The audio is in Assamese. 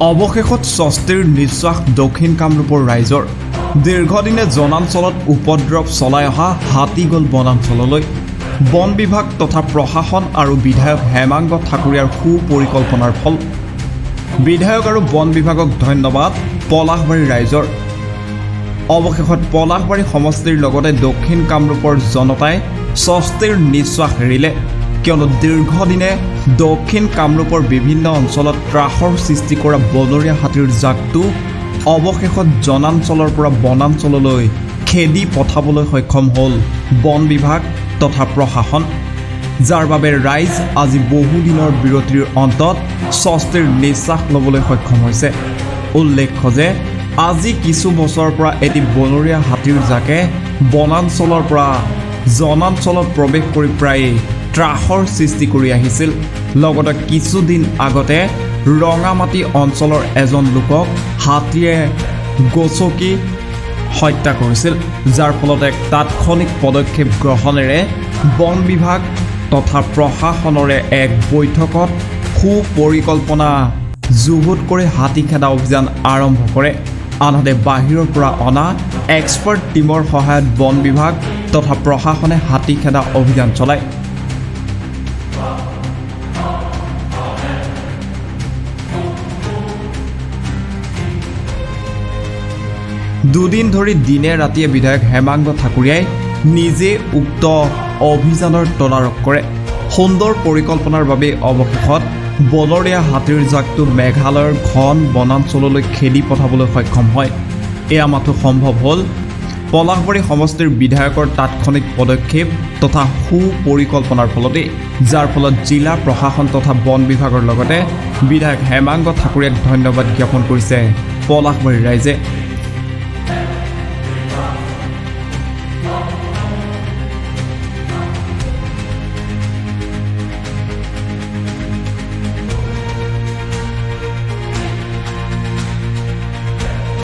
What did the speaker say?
অৱশেষত স্বস্তিৰ নিশ্বাস দক্ষিণ কামৰূপৰ ৰাইজৰ দীৰ্ঘদিনে জনাঞ্চলত উপদ্ৰৱ চলাই অহা হাতী গ'ল বনাঞ্চললৈ বন বিভাগ তথা প্ৰশাসন আৰু বিধায়ক হেমাংগ ঠাকুৰীয়াৰ সুপৰিকল্পনাৰ ফল বিধায়ক আৰু বন বিভাগক ধন্যবাদ পলাশবাৰী ৰাইজৰ অৱশেষত পলাশবাৰী সমষ্টিৰ লগতে দক্ষিণ কামৰূপৰ জনতাই স্বস্তিৰ নিশ্বাস এৰিলে কিয়নো দীৰ্ঘদিনে দক্ষিণ কামৰূপৰ বিভিন্ন অঞ্চলত ত্ৰাসৰ সৃষ্টি কৰা বনৰীয়া হাতীৰ জাকটো অৱশেষত জনাঞ্চলৰ পৰা বনাঞ্চললৈ খেদি পঠাবলৈ সক্ষম হ'ল বন বিভাগ তথা প্ৰশাসন যাৰ বাবে ৰাইজ আজি বহুদিনৰ বিৰতিৰ অন্তত স্বস্তিৰ নিশ্বাস ল'বলৈ সক্ষম হৈছে উল্লেখ্য যে আজি কিছু বছৰৰ পৰা এটি বনৰীয়া হাতীৰ জাকে বনাঞ্চলৰ পৰা জনাঞ্চলত প্ৰৱেশ কৰি প্ৰায় ত্ৰাসৰ সৃষ্টি কৰি আহিছিল লগতে কিছুদিন আগতে ৰঙামাটি অঞ্চলৰ এজন লোকক হাতীয়ে গছকি হত্যা কৰিছিল যাৰ ফলত এক তাৎক্ষণিক পদক্ষেপ গ্ৰহণেৰে বন বিভাগ তথা প্ৰশাসনৰে এক বৈঠকত সুপৰিকল্পনা যুগুত কৰি হাতী খেদা অভিযান আৰম্ভ কৰে আনহাতে বাহিৰৰ পৰা অনা এক্সপাৰ্ট টীমৰ সহায়ত বন বিভাগ তথা প্ৰশাসনে হাতী খেদা অভিযান চলায় দুদিন ধৰি দিনে ৰাতিয়ে বিধায়ক হেমাংগ ঠাকুৰীয়াই নিজে উক্ত অভিযানৰ তদাৰক কৰে সুন্দৰ পৰিকল্পনাৰ বাবে অৱশেষত বনৰীয়া হাতীৰ জাকটো মেঘালয়ৰ ঘন বনাঞ্চললৈ খেদি পঠাবলৈ সক্ষম হয় এয়া মাথো সম্ভৱ হ'ল পলাশবাৰী সমষ্টিৰ বিধায়কৰ তাৎক্ষণিক পদক্ষেপ তথা সুপৰিকল্পনাৰ ফলতে যাৰ ফলত জিলা প্ৰশাসন তথা বন বিভাগৰ লগতে বিধায়ক হেমাংগ ঠাকুৰীয়াক ধন্যবাদ জ্ঞাপন কৰিছে পলাশবাৰী ৰাইজে